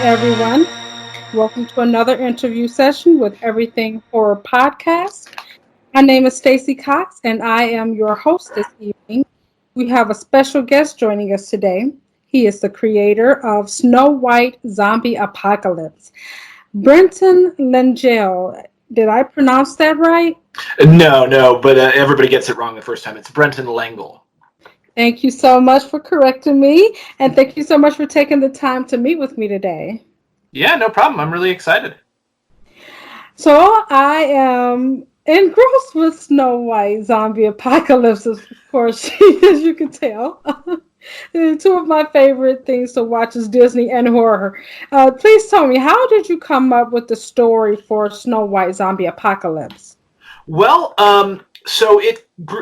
everyone. Welcome to another interview session with Everything Horror Podcast. My name is Stacy Cox, and I am your host this evening. We have a special guest joining us today. He is the creator of Snow White Zombie Apocalypse, Brenton Lengel. Did I pronounce that right? No, but everybody gets it wrong the first time. It's Brenton Lengel. Thank you so much for correcting me, and thank you so much for taking the time to meet with me today. Yeah, no problem. I'm really excited. So I am engrossed with Snow White Zombie Apocalypse, of course, as you can tell. Two of my favorite things to watch is Disney and horror. Please tell me, how did you come up with the story for Snow White Zombie Apocalypse? Well,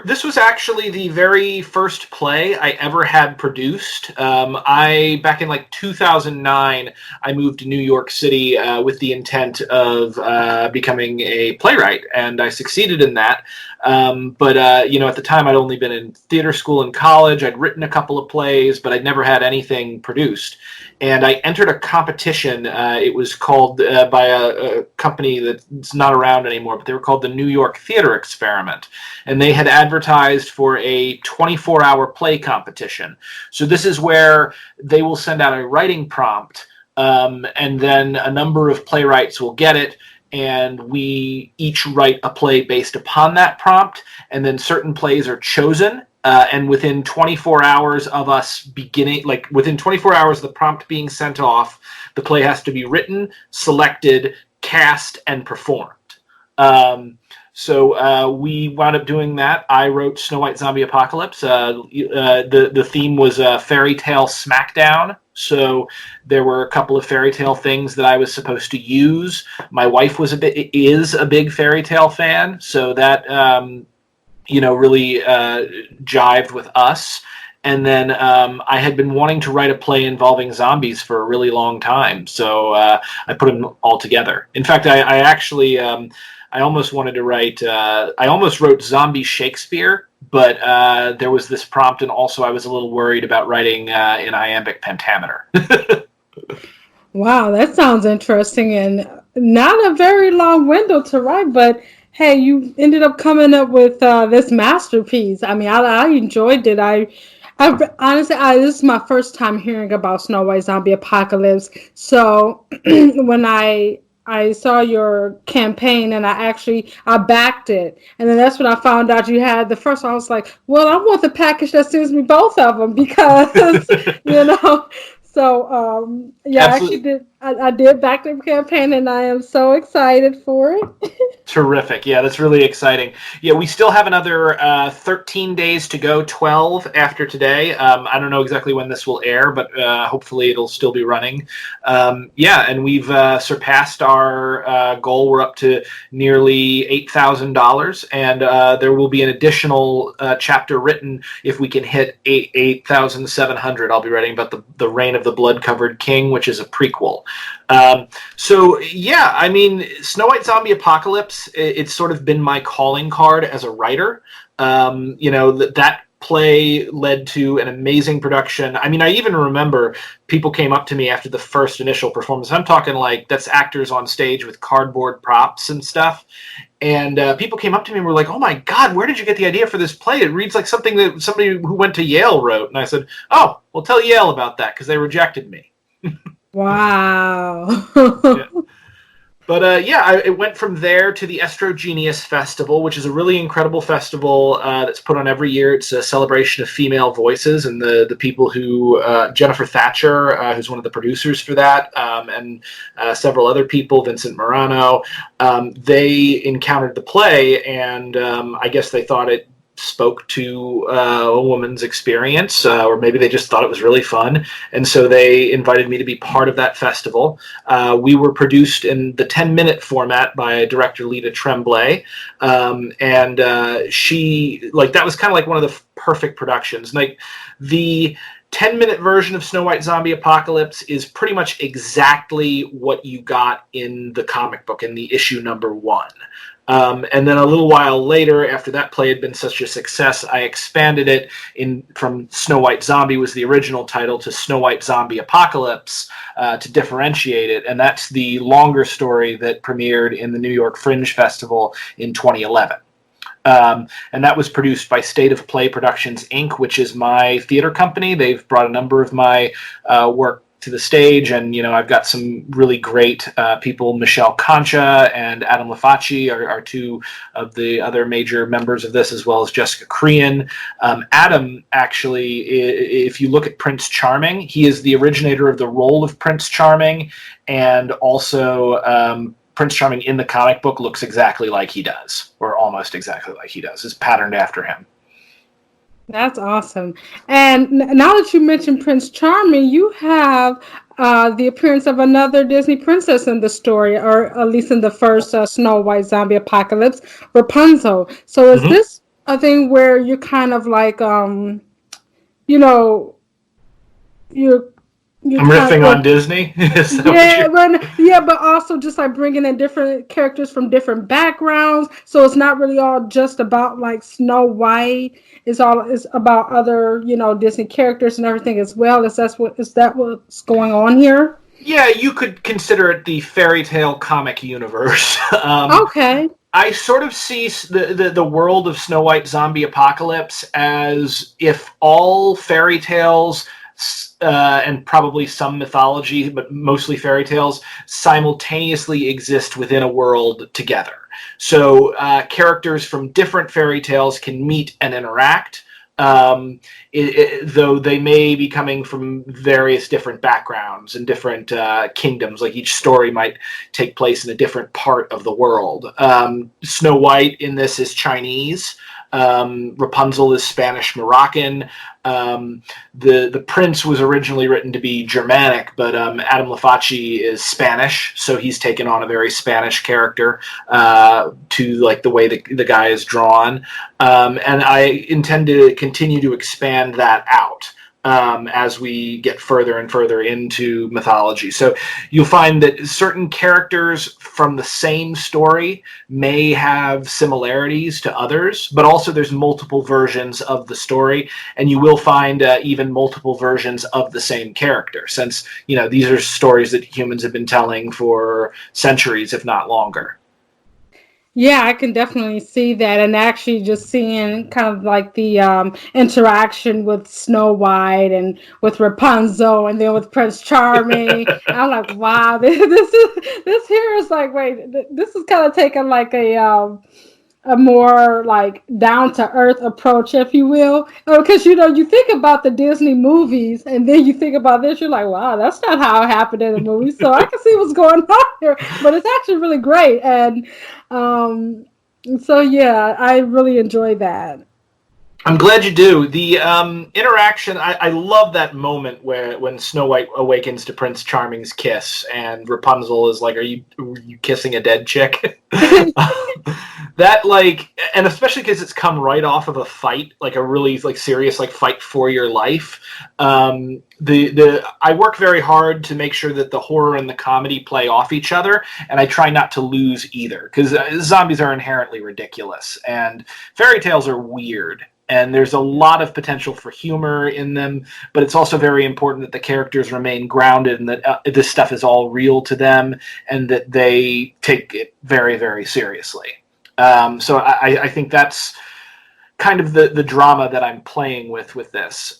this was actually the very first play I ever had produced. Back in like 2009, I moved to New York City with the intent of becoming a playwright, and I succeeded in that. But at the time, I'd only been in theater school and college. I'd written a couple of plays, but I'd never had anything produced. And I entered a competition. It was called by a company that's not around anymore, but they were called the New York Theater Experiment. And they had advertised for a 24-hour play competition. So this is where they will send out a writing prompt, and then a number of playwrights will get it. And we each write a play based upon that prompt, and then certain plays are chosen. And within 24 hours of us beginning, like within 24 hours of the prompt being sent off, the play has to be written, selected, cast, and performed. So we wound up doing that. I wrote Snow White Zombie Apocalypse. The theme was fairytale smackdown. So there were a couple of fairytale things that I was supposed to use. My wife is a big fairytale fan, so that really jived with us. And then I had been wanting to write a play involving zombies for a really long time, so I put them all together. In fact, I actually I almost wanted to write. I almost wrote Zombie Shakespeare, but there was this prompt, and also I was a little worried about writing in iambic pentameter. Wow, that sounds interesting, and not a very long window to write, but hey, you ended up coming up with this masterpiece. I mean, I enjoyed it. I honestly, this is my first time hearing about Snow White Zombie Apocalypse. So when I saw your campaign, and I backed it, and then that's when I found out you had the first one. I was like, well, I want the package that suits me both of them because So yeah, Absolutely. I did back the campaign, and I am so excited for it. Terrific. Yeah, that's really exciting. Yeah, we still have another 13 days to go, 12 after today. I don't know exactly when this will air, but hopefully it'll still be running. And we've surpassed our goal. We're up to nearly $8,000, and there will be an additional chapter written if we can hit 8,700. I'll be writing about the Reign of the Blood-Covered King, which is a prequel. Snow White Zombie Apocalypse, it's sort of been my calling card as a writer. That play led to an amazing production. I mean, I even remember people came up to me after the first initial performance. I'm talking like that's actors on stage with cardboard props and stuff. And people came up to me and were like, oh my God, where did you get the idea for this play? It reads like something that somebody who went to Yale wrote. And I said, oh, well, tell Yale about that because they rejected me. Wow. Yeah. But it went from there to the Estrogenius Festival, which is a really incredible festival that's put on every year. It's a celebration of female voices, and the people who Jennifer Thatcher, who's one of the producers for that, and several other people, Vincent Morano, they encountered the play, and I guess they thought it spoke to a woman's experience, or maybe they just thought it was really fun, and so they invited me to be part of that festival. We were produced in the 10-minute format by director Lita Tremblay, and she, like, that was kind of like one of the perfect productions. Like, the 10-minute version of Snow White Zombie Apocalypse is pretty much exactly what you got in the comic book in the issue number 1. And then a little while later, after that play had been such a success, I expanded it from Snow White Zombie was the original title to Snow White Zombie Apocalypse to differentiate it. And that's the longer story that premiered in the New York Fringe Festival in 2011. And that was produced by State of Play Productions, Inc., which is my theater company. They've brought a number of my work to the stage, and I've got some really great people. Michelle Concha and Adam Lafacci are two of the other major members of this, as well as Jessica Crean. Adam, actually, if you look at Prince Charming, he is the originator of the role of Prince Charming, and also Prince Charming in the comic book looks exactly like he does, or almost exactly like he does. It's patterned after him. That's awesome. And now that you mentioned Prince Charming, you have the appearance of another Disney princess in the story, or at least in the first Snow White Zombie Apocalypse, Rapunzel. So is this a thing where you're kind of like, you're I'm riffing on Disney. But also just like bringing in different characters from different backgrounds. So it's not really all just about like Snow White. It's about other Disney characters and everything as well. Is that what's going on here? Yeah, you could consider it the fairy tale comic universe. Okay. I sort of see the world of Snow White Zombie Apocalypse as if all fairy tales and probably some mythology, but mostly fairy tales, simultaneously exist within a world together. So characters from different fairy tales can meet and interact, though they may be coming from various different backgrounds and different kingdoms. Like each story might take place in a different part of the world. Snow White in this is Chinese. Rapunzel is Spanish Moroccan. The prince was originally written to be Germanic, but Adam Lafacci is Spanish, so he's taken on a very Spanish character to like the way the guy is drawn. And I intend to continue to expand that out as we get further and further into mythology. So you'll find that certain characters from the same story may have similarities to others, but also there's multiple versions of the story, and you will find even multiple versions of the same character, since these are stories that humans have been telling for centuries, if not longer. Yeah, I can definitely see that, and actually just seeing kind of like the interaction with Snow White and with Rapunzel, and then with Prince Charming. I'm like, wow, this here is like, wait, this is kind of taking like a more like down to earth approach, if you will, because you think about the Disney movies and then you think about this, you're like, wow, that's not how it happened in the movie. So I can see what's going on here, but it's actually really great. And so yeah, I really enjoy that. I'm glad you do. The interaction, I love that moment when Snow White awakens to Prince Charming's kiss, and Rapunzel is like, "Are you kissing a dead chick?" That and especially because it's come right off of a fight, like a really serious fight for your life. I work very hard to make sure that the horror and the comedy play off each other, and I try not to lose either, because zombies are inherently ridiculous and fairy tales are weird. And there's a lot of potential for humor in them, but it's also very important that the characters remain grounded and that this stuff is all real to them and that they take it very, very seriously. So I think that's kind of the drama that I'm playing with this.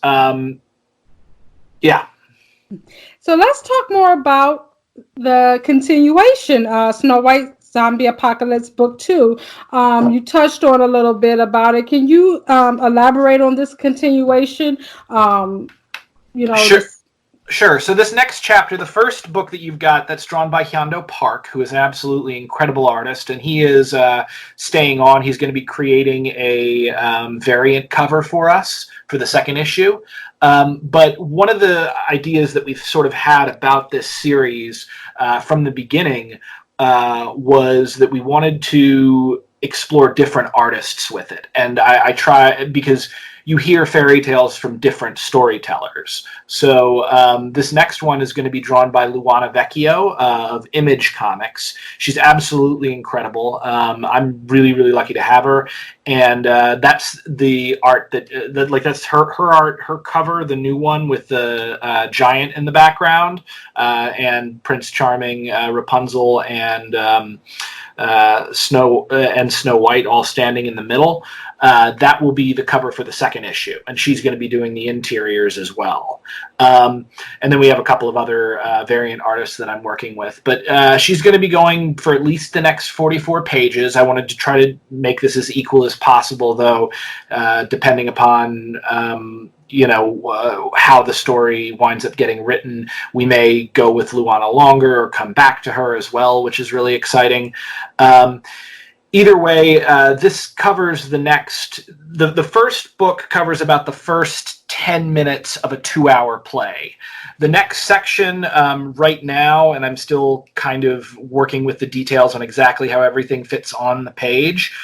Yeah. So let's talk more about the continuation, Snow White Zombie Apocalypse Book 2. You touched on a little bit about it. Can you elaborate on this continuation? Sure. So this next chapter, the first book that you've got, that's drawn by Hyondo Park, who is an absolutely incredible artist, and he is staying on. He's going to be creating a variant cover for us for the second issue. But one of the ideas that we've sort of had about this series from the beginning was that we wanted to explore different artists with it. And I try, because you hear fairy tales from different storytellers. So this next one is going to be drawn by Luana Vecchio of Image Comics. She's absolutely incredible. I'm really, really lucky to have her. And that's the art that's her art, her cover, the new one with the giant in the background, and Prince Charming, Rapunzel, and Snow White all standing in the middle. That will be the cover for the second issue, and she's going to be doing the interiors as well. And then we have a couple of other variant artists that I'm working with, but she's going to be going for at least the next 44 pages. I wanted to try to make this as equal as possible, though, depending upon how the story winds up getting written. We may go with Luana longer or come back to her as well, which is really exciting. Either way, this covers the first book covers about the first 10 minutes of a 2-hour play. The next section right now, and I'm still kind of working with the details on exactly how everything fits on the page,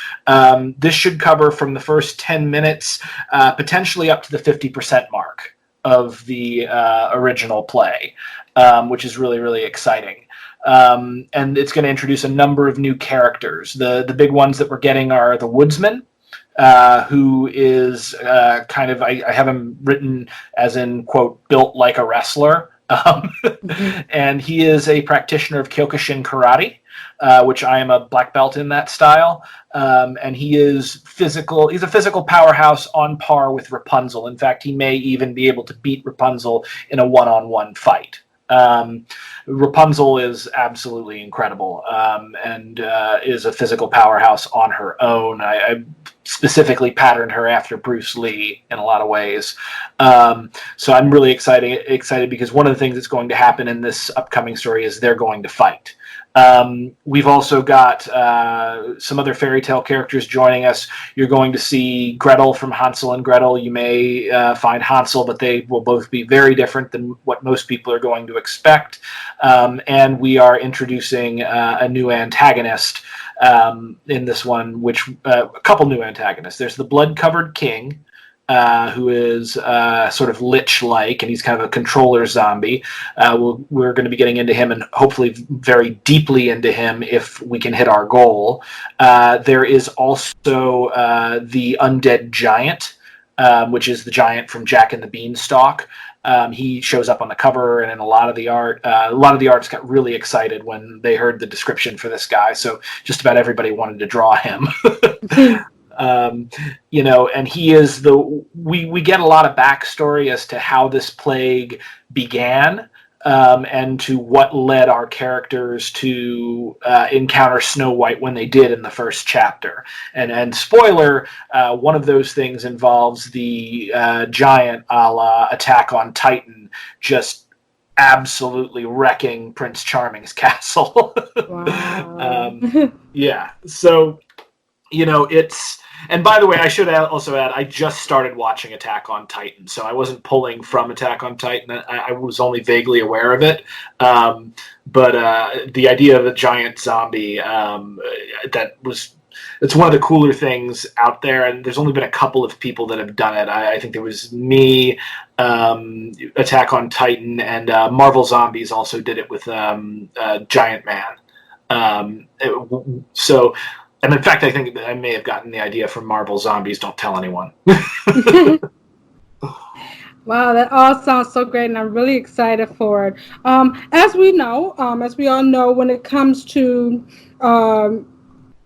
this should cover from the first 10 minutes, potentially up to the 50% mark of the original play, which is really, really exciting. And it's going to introduce a number of new characters. The big ones that we're getting are the Woodsman, who is I have him written as in, quote, built like a wrestler. And he is a practitioner of Kyokushin karate, which I am a black belt in that style. And he is physical. He's a physical powerhouse on par with Rapunzel. In fact, he may even be able to beat Rapunzel in a one-on-one fight. Rapunzel is absolutely incredible, and is a physical powerhouse on her own. I specifically patterned her after Bruce Lee in a lot of ways. So I'm really excited because one of the things that's going to happen in this upcoming story is they're going to fight. We've also got some other fairy tale characters joining us. You're going to see Gretel from Hansel and Gretel. You may find Hansel, but they will both be very different than what most people are going to expect. And we are introducing a new antagonist in this one, a couple new antagonists. There's the blood-covered king, who is sort of lich-like, and he's kind of a controller zombie. We're going to be getting into him, and hopefully very deeply into him if we can hit our goal. There is also the undead giant, which is the giant from Jack and the Beanstalk. He shows up on the cover and in a lot of the art. A lot of the artists got really excited when they heard the description for this guy, so just about everybody wanted to draw him. And he is we get a lot of backstory as to how this plague began, and to what led our characters to encounter Snow White when they did in the first chapter. And spoiler, one of those things involves the giant a la Attack on Titan just absolutely wrecking Prince Charming's castle. Wow. Yeah, so it's. And by the way, I should also add, I just started watching Attack on Titan, so I wasn't pulling from Attack on Titan. I was only vaguely aware of it. But the idea of a giant zombie, it's one of the cooler things out there, and there's only been a couple of people that have done it. I think there was me, Attack on Titan, and Marvel Zombies also did it with Giant Man. And in fact, I think that I may have gotten the idea from Marvel Zombies. Don't tell anyone. Wow, that all sounds so great, and I'm really excited for it. As we all know, when it comes to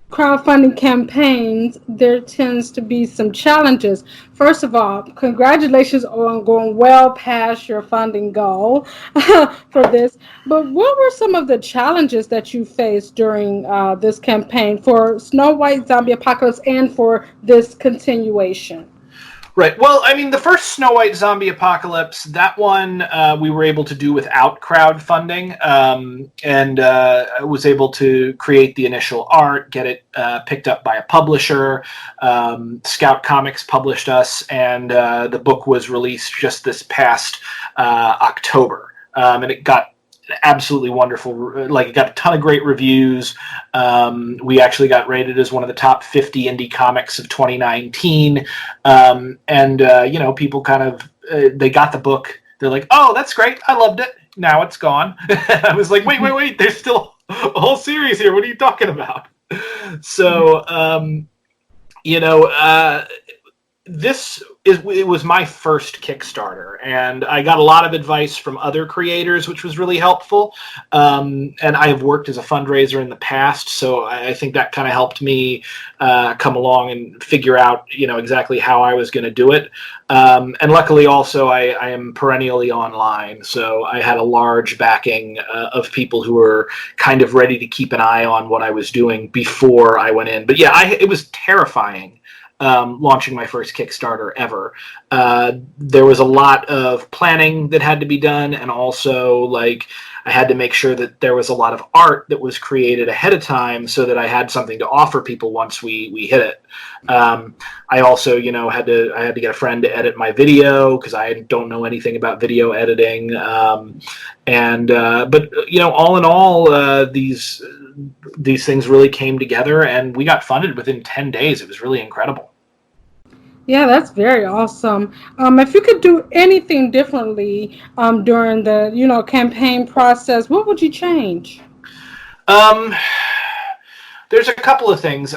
crowdfunding campaigns, there tends to be some challenges. First of all, congratulations on going well past your funding goal for this. But what were some of the challenges that you faced during this campaign for Snow White Zombie Apocalypse and for this continuation? Right. Well, I mean, the first Snow White Zombie Apocalypse, that one we were able to do without crowdfunding, and I was able to create the initial art, get it picked up by a publisher. Scout Comics published us, and the book was released just this past October. And it got absolutely wonderful. Like, it got a ton of great reviews. We actually got rated as one of the top 50 indie comics of 2019. People kind of they got the book. They're like, "Oh, that's great! I loved it." Now it's gone. I was like, "Wait! There's still a whole series here. What are you talking about?" So, it was my first Kickstarter, and I got a lot of advice from other creators, which was really helpful. And I have worked as a fundraiser in the past, so I think that kind of helped me come along and figure out, exactly how I was going to do it. And luckily, also, I am perennially online, so I had a large backing of people who were kind of ready to keep an eye on what I was doing before I went in. But yeah, it was terrifying. Launching my first Kickstarter ever. There was a lot of planning that had to be done, and also, like, I had to make sure that there was a lot of art that was created ahead of time so that I had something to offer people once we hit it. I also, had to get a friend to edit my video because I don't know anything about video editing. But all in all, these things really came together, and we got funded within 10 days. It was really incredible. Yeah, that's very awesome. If you could do anything differently during the campaign process, what would you change? Um, there's a couple of things.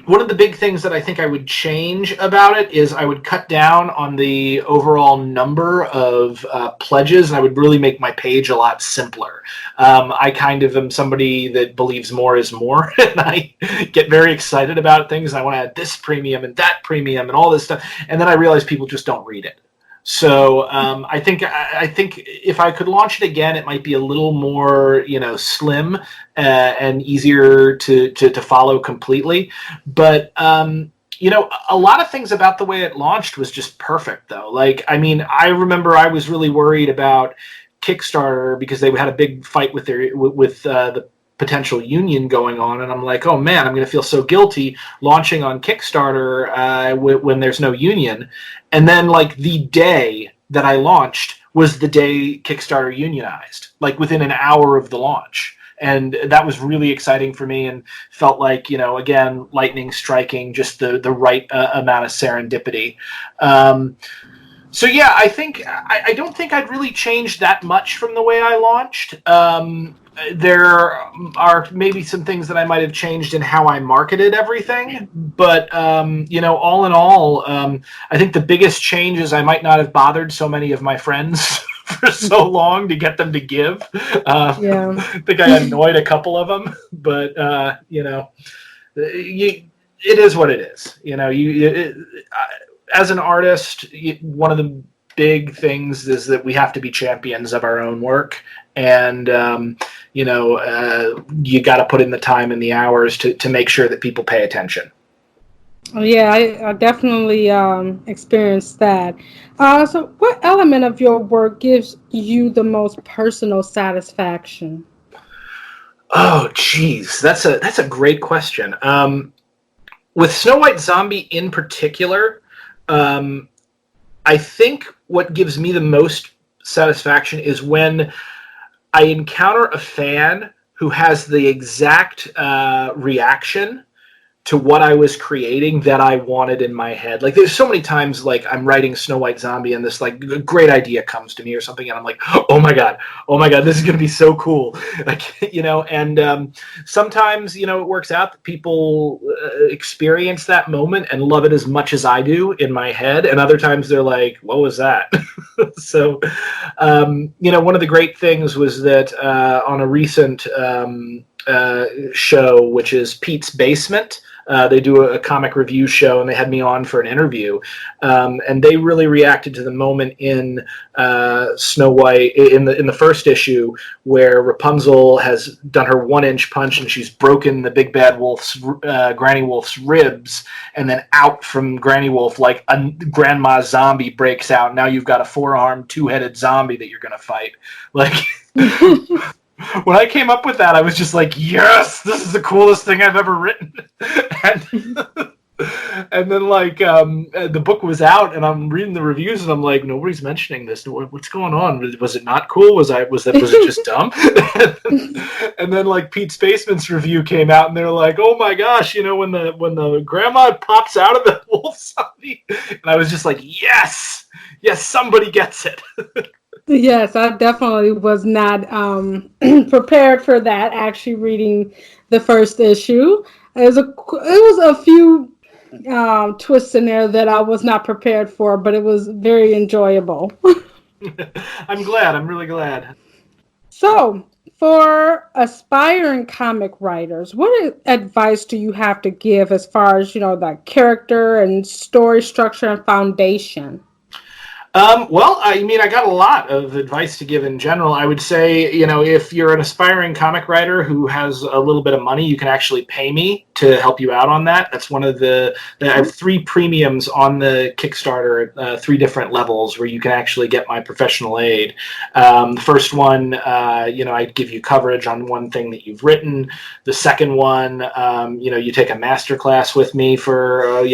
One of the big things that I think I would change about it is I would cut down on the overall number of pledges, and I would really make my page a lot simpler. I kind of am somebody that believes more is more, and I get very excited about things. And I want to add this premium and that premium and all this stuff, and then I realize people just don't read it. So I think if I could launch it again, it might be a little more slim and easier to follow completely. But a lot of things about the way it launched was just perfect, though. Like, I mean, I remember I was really worried about Kickstarter because they had a big fight with the potential union going on, and I'm like, oh man, I'm going to feel so guilty launching on Kickstarter when there's no union. And then, like, the day that I launched was the day Kickstarter unionized, like within an hour of the launch. And that was really exciting for me, and felt like, again, lightning striking, just the right amount of serendipity. So yeah, I don't think I'd really changed that much from the way I launched. There are maybe some things that I might have changed in how I marketed everything, but all in all, I think the biggest change is I might not have bothered so many of my friends for so long to get them to give. Yeah. I think I annoyed a couple of them, but it is what it is. As an artist, one of the big things is that we have to be champions of our own work, and you got to put in the time and the hours to make sure that people pay attention. Oh, yeah, I definitely experienced that. So what element of your work gives you the most personal satisfaction? Oh, geez, that's a great question. With Snow White Zombie in particular, I think what gives me the most satisfaction is when I encounter a fan who has the exact reaction to what I was creating that I wanted in my head. Like, there's so many times, like, I'm writing Snow White Zombie and this, like, great idea comes to me or something, and I'm like, oh my god, this is going to be so cool. Like, and sometimes, it works out that people experience that moment and love it as much as I do in my head, and other times they're like, what was that? So, one of the great things was that on a recent show, which is Pete's Basement. They do a comic review show, and they had me on for an interview. And they really reacted to the moment in Snow White in the first issue where Rapunzel has done her 1-inch punch and she's broken the big bad wolf's Granny Wolf's ribs, and then out from Granny Wolf, like, a grandma zombie breaks out. Now you've got a 4-armed, 2-headed zombie that you're gonna fight. Like. When I came up with that, I was just like, yes, this is the coolest thing I've ever written. And And then the book was out, and I'm reading the reviews, and I'm like, nobody's mentioning this. What's going on? Was it not cool? Was it just dumb? And then like Pete Spaceman's review came out, and they're like, oh my gosh, when the grandma pops out of the wolf zombie, and I was just like, yes, somebody gets it. Yes, I definitely was not prepared for that. Actually, reading the first issue, it was a few twists in there that I was not prepared for, but it was very enjoyable. I'm glad. I'm really glad. So, for aspiring comic writers, what advice do you have to give as far as the character and story structure and foundation? Well, I mean, I got a lot of advice to give in general. I would say, if you're an aspiring comic writer who has a little bit of money, you can actually pay me to help you out on that. That's one of I have 3 premiums on the Kickstarter, 3 different levels where you can actually get my professional aid. The first one, I give you coverage on one thing that you've written. The second one, you take a master class with me for,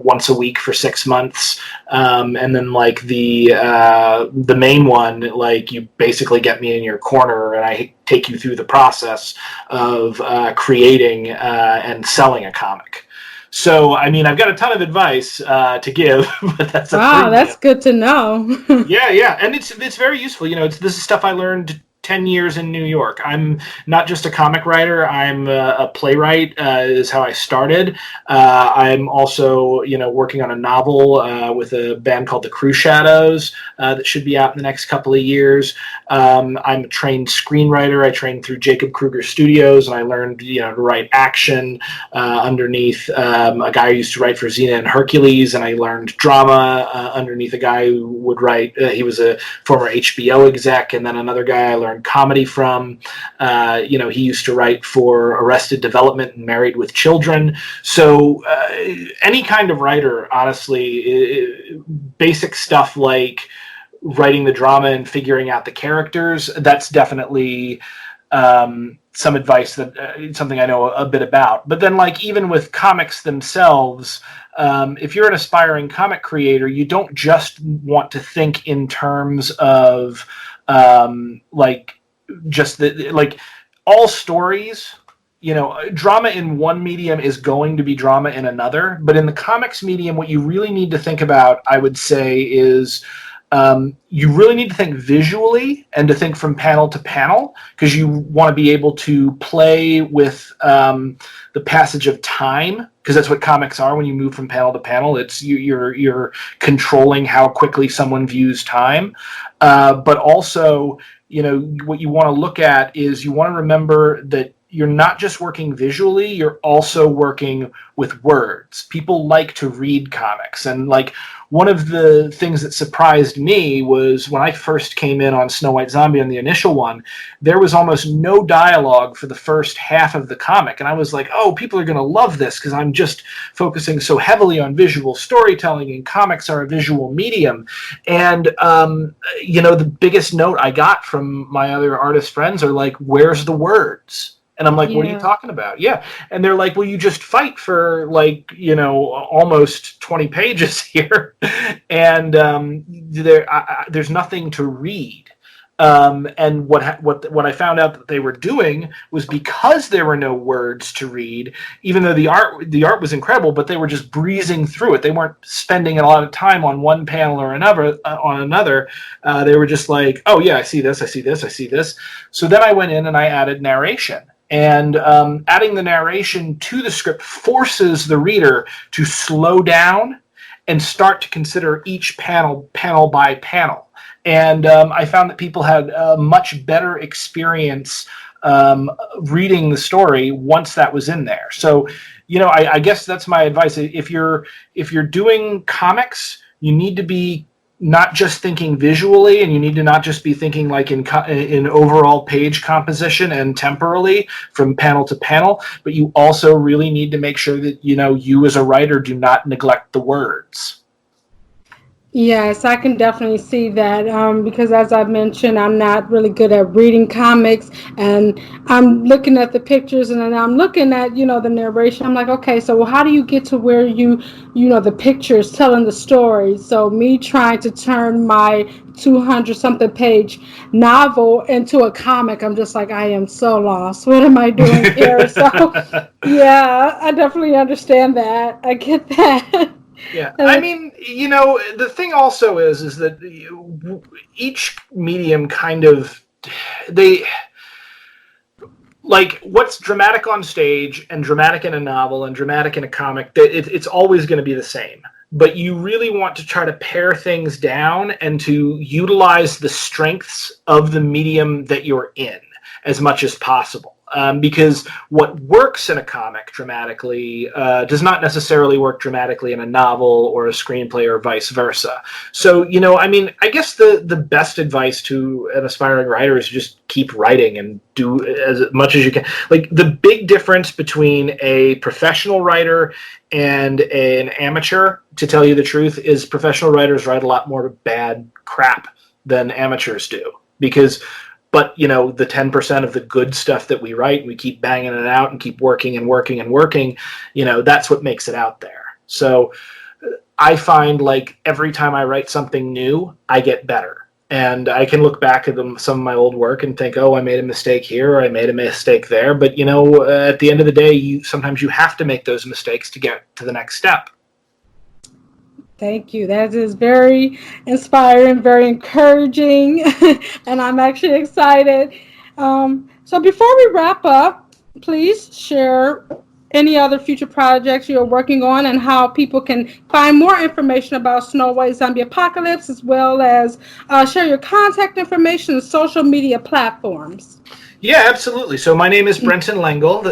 once a week for 6 months. And then the main one, like you basically get me in your corner and I take you through the process of creating and selling a comic. So, I mean, I've got a ton of advice to give, but that's a Wow, premium. that's good to know. Yeah, and it's very useful. This is stuff I learned 10 years in New York. I'm not just a comic writer. I'm a playwright, is how I started. I'm also, working on a novel with a band called the Crew Shadows that should be out in the next couple of years. I'm a trained screenwriter. I trained through Jacob Kruger Studios, and I learned, to write action underneath a guy who used to write for Xena and Hercules, and I learned drama underneath a guy who would write. He was a former HBO exec, and then another guy I learned comedy from. He used to write for Arrested Development and Married with Children. So any kind of writer, honestly, basic stuff like writing the drama and figuring out the characters, that's definitely some advice that something I know a bit about. But then even with comics themselves, if you're an aspiring comic creator, you don't just want to think in terms of all stories. Drama in one medium is going to be drama in another, but in the comics medium, what you really need to think about, I would say, is you really need to think visually and to think from panel to panel, because you want to be able to play with the passage of time, because that's what comics are. When you move from panel to panel, it's you're controlling how quickly someone views time. But also, what you want to look at is you want to remember that you're not just working visually, you're also working with words. People like to read comics. And one of the things that surprised me was when I first came in on Snow White Zombie on the initial one, there was almost no dialogue for the first half of the comic. And I was like, oh, people are going to love this because I'm just focusing so heavily on visual storytelling, and comics are a visual medium. And, the biggest note I got from my other artist friends are like, where's the words? And I'm like, what are you talking about? Yeah. And they're like, well, you just fight for almost 20 pages here. And there's nothing to read. And what I found out that they were doing was, because there were no words to read, even though the art was incredible, but they were just breezing through it. They weren't spending a lot of time on one panel or another. They were just like, oh yeah, I see this, I see this, I see this. So then I went in and I added narration. And adding the narration to the script forces the reader to slow down and start to consider each panel by panel. And I found that people had a much better experience reading the story once that was in there. So, I guess that's my advice. If you're doing comics, you need to be not just thinking visually, and you need to not just be thinking in overall page composition and temporally from panel to panel, but you also really need to make sure that you as a writer do not neglect the words. Yes, I can definitely see that because, as I mentioned, I'm not really good at reading comics, and I'm looking at the pictures, and then I'm looking at the narration. I'm like, okay, so well, how do you get to where the pictures telling the story? So me trying to turn my 200 something page novel into a comic, I'm just like, I am so lost. What am I doing here? So yeah, I definitely understand that. I get that. Yeah, I Uh, mean, the thing also is that each medium kind of they like what's dramatic on stage and dramatic in a novel and dramatic in a comic. It's always going to be the same. But you really want to try to pare things down and to utilize the strengths of the medium that you're in as much as possible. Because what works in a comic dramatically does not necessarily work dramatically in a novel or a screenplay or vice versa. So, I mean, I guess the best advice to an aspiring writer is just keep writing and do as much as you can. Like, the big difference between a professional writer and an amateur, to tell you the truth, is professional writers write a lot more bad crap than amateurs do. But the 10% of the good stuff that we write, we keep banging it out and keep working and working and working, that's what makes it out there. So I find, like, every time I write something new, I get better. And I can look back at some of my old work and think, oh, I made a mistake here or I made a mistake there. But, at the end of the day, sometimes you have to make those mistakes to get to the next step. Thank you. That is very inspiring, very encouraging, and I'm actually excited. So before we wrap up, please share any other future projects you're working on and how people can find more information about Snow White Zombie Apocalypse, as well as share your contact information and social media platforms. Yeah, absolutely. So my name is Brenton Lengel.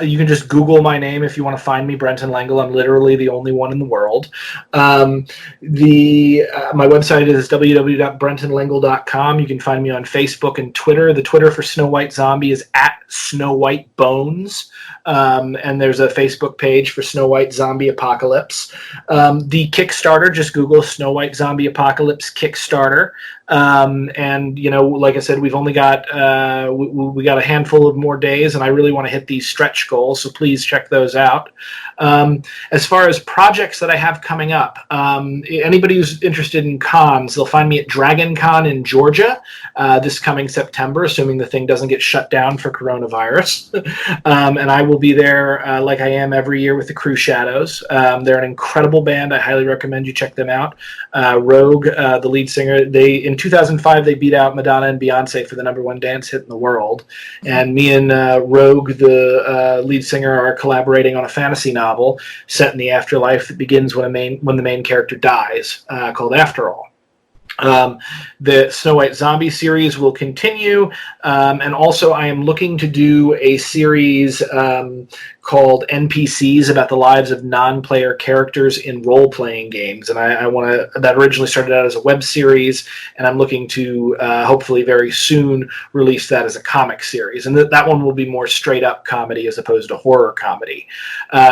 You can just Google my name if you want to find me, Brenton Lengel. I'm literally the only one in the world. My website is www.brentonlengel.com. You can find me on Facebook and Twitter. The Twitter for Snow White Zombie is at Snow White Bones. And there's a Facebook page for Snow White Zombie Apocalypse. The Kickstarter, just Google Snow White Zombie Apocalypse Kickstarter. And like I said, we've only got we got a handful of more days, and I really want to hit these stretch goals, so please check those out. As far as projects that I have coming up, anybody who's interested in cons, they'll find me at Dragon Con in Georgia this coming September, assuming the thing doesn't get shut down for coronavirus. And I will be there like I am every year with the Crew Shadows. They're an incredible band. I highly recommend you check them out. Rogue, the lead singer, in 2005 they beat out Madonna and Beyonce for the #1 dance hit in the world. And me and Rogue, the lead singer, are collaborating on a fantasy novel set in the afterlife that begins when the main character dies, called After All. The Snow White Zombie series will continue, and also I am looking to do a series called NPCs about the lives of non-player characters in role-playing games, and I want to. That originally started out as a web series, and I'm looking to hopefully very soon release that as a comic series, and that one will be more straight-up comedy as opposed to horror comedy.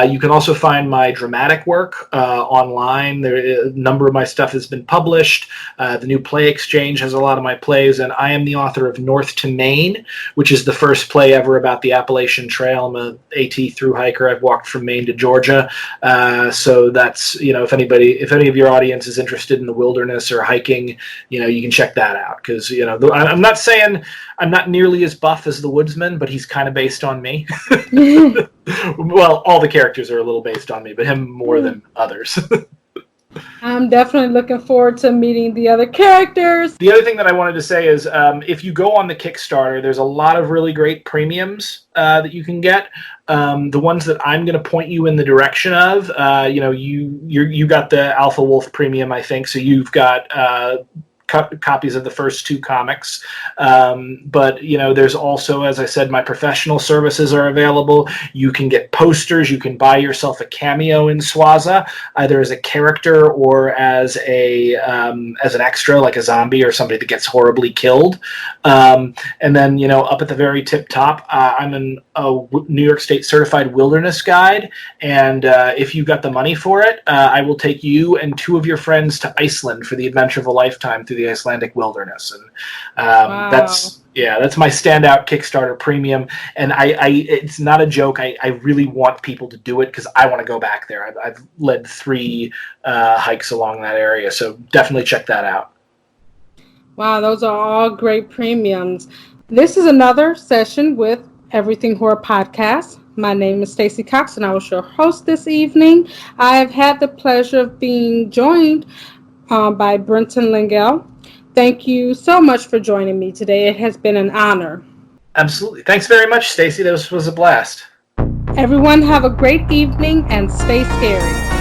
You can also find my dramatic work online. A number of my stuff has been published. The New Play Exchange has a lot of my plays, and I am the author of North to Maine, which is the first play ever about the Appalachian Trail. I'm a AT through hiker. I've walked from Maine to Georgia, so that's if any of your audience is interested in the wilderness or hiking, you can check that out because I'm not saying I'm not nearly as buff as the Woodsman, but he's kind of based on me. Well, all the characters are a little based on me, but him more than others. I'm definitely looking forward to meeting the other characters. The other thing that I wanted to say is if you go on the Kickstarter, there's a lot of really great premiums that you can get. The ones that I'm going to point you in the direction of, you got the Alpha Wolf premium, I think, so you've got copies of the first 2 comics. But, you know, there's also, as I said, my professional services are available. You can get posters. You can buy yourself a cameo in Swaza, either as a character or as an extra, like a zombie or somebody that gets horribly killed. And then, you know, up at the very tip top, I'm a New York State certified wilderness guide. And if you've got the money for it, I will take you and 2 of your friends to Iceland for the adventure of a lifetime through the Icelandic wilderness. And Wow. that's my standout Kickstarter premium. And it's not a joke. I really want people to do it because I want to go back there. I've led 3 hikes along that area. So definitely check that out. Wow, those are all great premiums. This is another session with Everything Horror Podcast. My name is Stacey Cox, and I was your host this evening. I have had the pleasure of being joined by Brenton Lengel. Thank you so much for joining me today. It has been an honor. Absolutely. Thanks very much, Stacey. This was a blast. Everyone have a great evening and stay scary.